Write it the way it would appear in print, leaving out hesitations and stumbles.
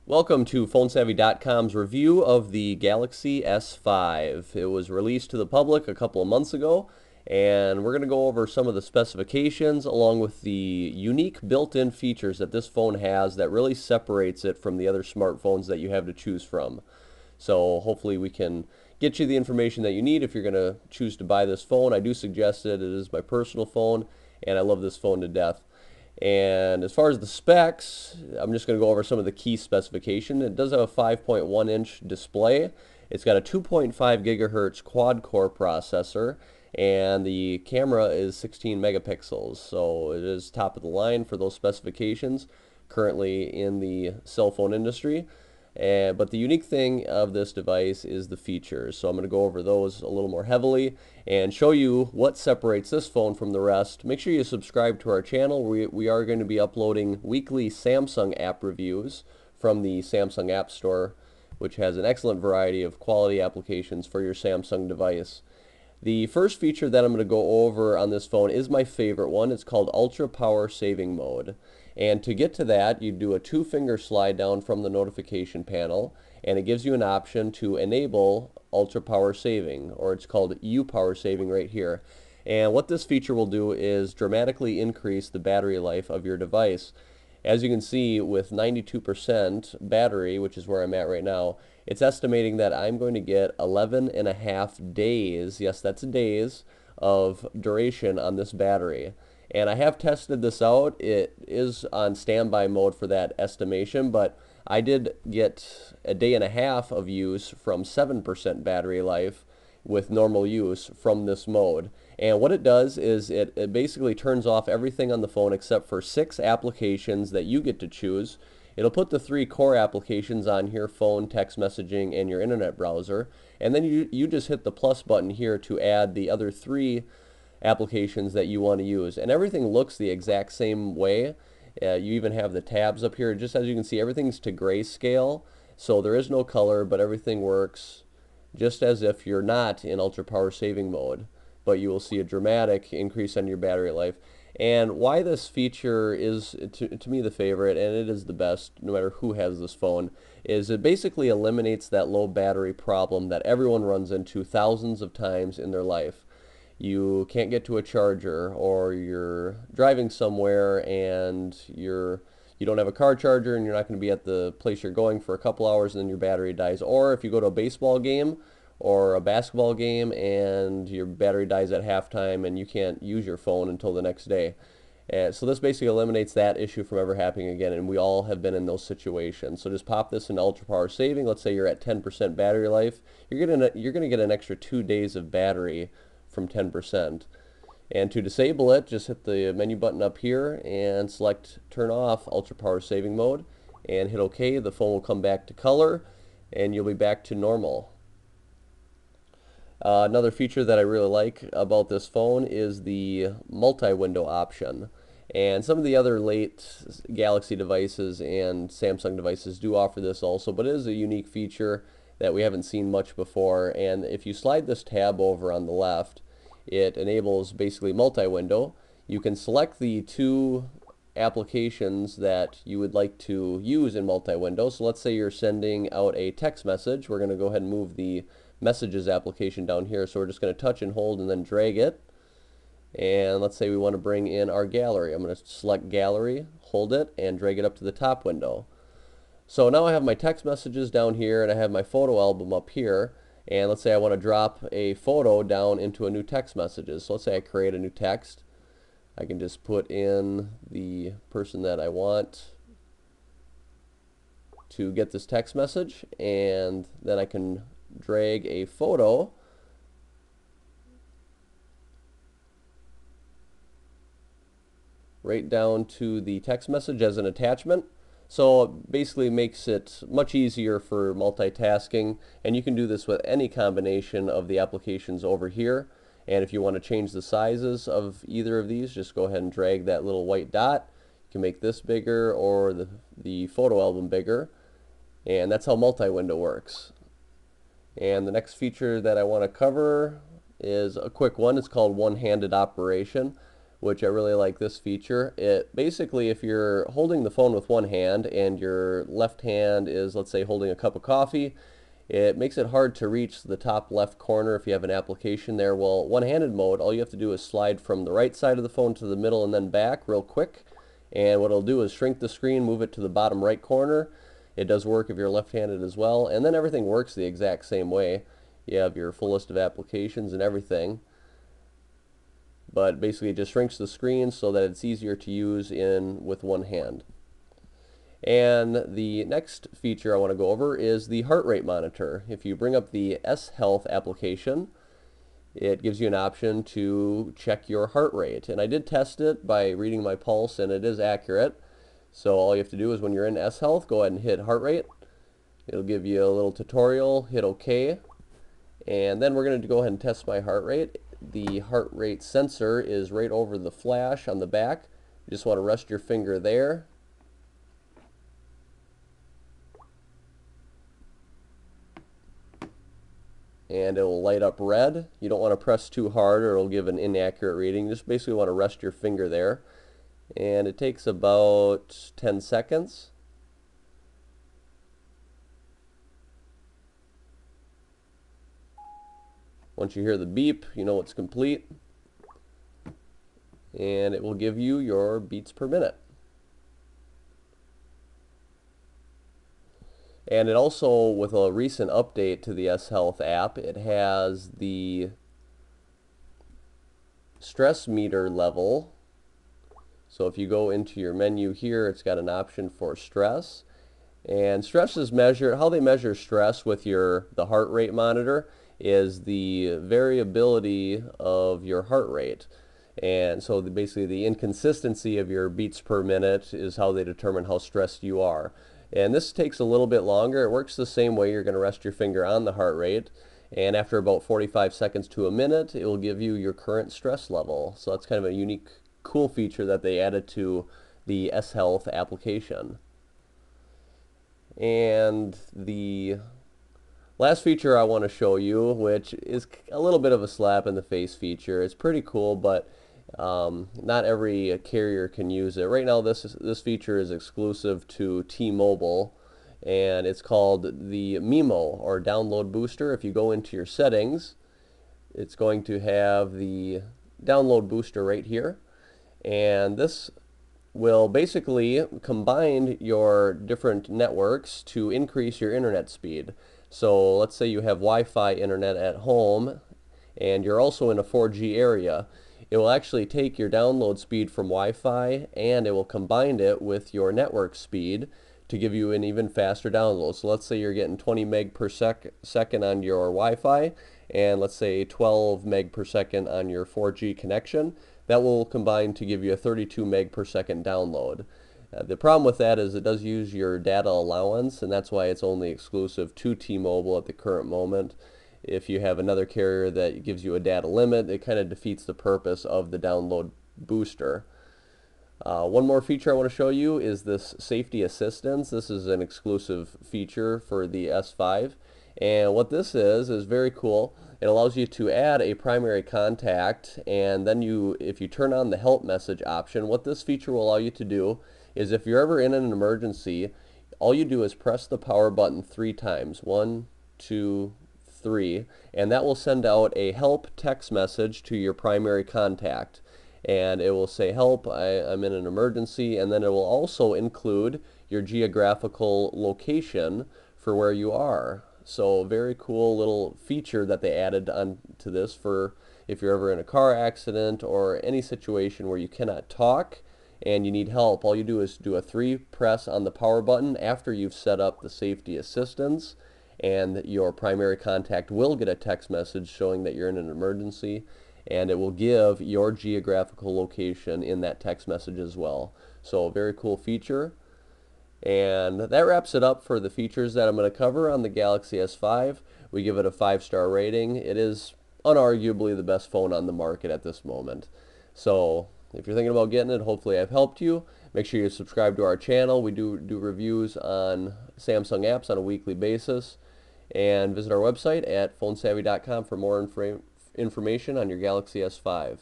Welcome to PhoneSavvy.com's review of the Galaxy S5. It was released to the public a couple of months ago, and we're going to go over some of the specifications along with the unique built-in features that this phone has that really separates it from the other smartphones that you have to choose from. So hopefully we can get you the information that you need if you're going to choose to buy this phone. I do suggest it. It is my personal phone, and I love this phone to death. And as far as the specs, I'm just going to go over some of the key specifications. It does have a 5.1 inch display. It's got a 2.5 gigahertz quad-core processor, and the camera is 16 megapixels. So it is top of the line for those specifications currently in the cell phone industry. But the unique thing of this device is the features. So I'm going to go over those a little more heavily and show you what separates this phone from the rest. Make sure you subscribe to our channel. We are going to be uploading weekly Samsung app reviews from the Samsung App Store, which has an excellent variety of quality applications for your Samsung device. The first feature that I'm going to go over on this phone is my favorite one. It's called Ultra Power Saving Mode. And to get to that, you do a two-finger slide down from the notification panel, and it gives you an option to enable Ultra Power Saving, or it's called U Power Saving right here. And what this feature will do is dramatically increase the battery life of your device. As you can see, with 92% battery, which is where I'm at right now, it's estimating that I'm going to get 11 and a half days, yes, that's days, of duration on this battery. And I have tested this out. It is on standby mode for that estimation, but I did get a day and a half of use from 7% battery life with normal use from this mode. And what it does is it basically turns off everything on the phone except for 6 applications that you get to choose. It'll put the 3 core applications on here: phone, text messaging, and your internet browser. And then you just hit the plus button here to add the other 3 applications that you want to use. And everything looks the exact same way. You even have the tabs up here. Just as you can see, everything's to grayscale. So there is no color, but everything works just as if you're not in ultra power saving mode. But you will see a dramatic increase on your battery life. And why this feature is, to me, the favorite, and it is the best no matter who has this phone, is it basically eliminates that low battery problem that everyone runs into thousands of times in their life. You can't get to a charger, or you're driving somewhere and you don't have a car charger and you're not going to be at the place you're going for a couple hours and then your battery dies. Or if you go to a baseball game or a basketball game and your battery dies at halftime and you can't use your phone until the next day. And so this basically eliminates that issue from ever happening again, and we all have been in those situations. So just pop this into ultra power saving. Let's say you're at 10% battery life. You're going to get an extra 2 days of battery from 10%. And to disable it, just hit the menu button up here and select turn off ultra power saving mode and hit OK. The phone will come back to color and you'll be back to normal. Another feature that I really like about this phone is the multi-window option. And some of the other late Galaxy devices and Samsung devices do offer this also, but it is a unique feature that we haven't seen much before. And if you slide this tab over on the left, it enables basically multi-window. You can select the 2 applications that you would like to use in multi-window. So let's say you're sending out a text message. We're going to go ahead and move the messages application down here. So we're just going to touch and hold and then drag it. And let's say we want to bring in our gallery. I'm going to select gallery, hold it, and drag it up to the top window. So now I have my text messages down here and I have my photo album up here. And let's say I want to drop a photo down into a new text messages. So let's say I create a new text. I can just put in the person that I want to get this text message, and then I can drag a photo right down to the text message as an attachment. So it basically makes it much easier for multitasking, and you can do this with any combination of the applications over here. And if you want to change the sizes of either of these, just go ahead and drag that little white dot. You can make this bigger or the photo album bigger, and that's how multi-window works. And the next feature that I want to cover is a quick one. It's called One-Handed Operation. which I really like this feature. It basically, if you're holding the phone with one hand and your left hand is, let's say, holding a cup of coffee, it makes it hard to reach the top left corner if you have an application there. Well, one-handed mode, all you have to do is slide from the right side of the phone to the middle and then back real quick. And what it'll do is shrink the screen, move it to the bottom right corner. It does work if you're left-handed as well. And then everything works the exact same way. You have your full list of applications and everything. But basically it just shrinks the screen so that it's easier to use with one hand. And the next feature I want to go over is the heart rate monitor. If you bring up the S Health application, it gives you an option to check your heart rate. And I did test it by reading my pulse, and it is accurate. So all you have to do is when you're in S Health, go ahead and hit heart rate. It'll give you a little tutorial, hit OK. And then we're going to go ahead and test my heart rate. The heart rate sensor is right over the flash on the back. You just want to rest your finger there. And it will light up red. You don't want to press too hard or it'll give an inaccurate reading. You just basically want to rest your finger there. And it takes about 10 seconds. Once you hear the beep, you know it's complete. And it will give you your beats per minute. And it also, with a recent update to the S Health app, it has the stress meter level. So if you go into your menu here, it's got an option for stress. And stress is measured, how they measure stress with the heart rate monitor is the variability of your heart rate. And so basically the inconsistency of your beats per minute is how they determine how stressed you are. And this takes a little bit longer. It works the same way. You're going to rest your finger on the heart rate, and after about 45 seconds to a minute, it will give you your current stress level. So that's kind of a unique, cool feature that they added to the S Health application. And the last feature I want to show you, which is a little bit of a slap in the face feature. It's pretty cool, but not every carrier can use it. Right now this feature is exclusive to T-Mobile, and it's called the MIMO, or download booster. If you go into your settings, it's going to have the download booster right here, and this will basically combine your different networks to increase your internet speed. So let's say you have Wi-Fi internet at home and you're also in a 4G area. It will actually take your download speed from Wi-Fi and it will combine it with your network speed to give you an even faster download. So let's say you're getting 20 meg per second on your Wi-Fi and let's say 12 meg per second on your 4G connection. That will combine to give you a 32 meg per second download. The problem with that is it does use your data allowance, and that's why it's only exclusive to T-Mobile at the current moment. If you have another carrier that gives you a data limit, it kind of defeats the purpose of the download booster. One more feature I want to show you is this safety assistance. This is an exclusive feature for the S5. And what this is very cool. It allows you to add a primary contact, and then if you turn on the help message option, what this feature will allow you to do is if you're ever in an emergency, all you do is press the power button 3 times. 1, 2, 3, and that will send out a help text message to your primary contact. And it will say, help, I'm in an emergency, and then it will also include your geographical location for where you are. So very cool little feature that they added onto this for if you're ever in a car accident or any situation where you cannot talk and you need help. All you do is do a 3 press on the power button after you've set up the safety assistance, and your primary contact will get a text message showing that you're in an emergency, and it will give your geographical location in that text message as well. So a very cool feature. And that wraps it up for the features that I'm going to cover on the Galaxy S5. We give it a 5-star rating. It is unarguably the best phone on the market at this moment. So if you're thinking about getting it, hopefully I've helped you. Make sure you subscribe to our channel. We do reviews on Samsung apps on a weekly basis. And visit our website at phonesavvy.com for more information on your Galaxy S5.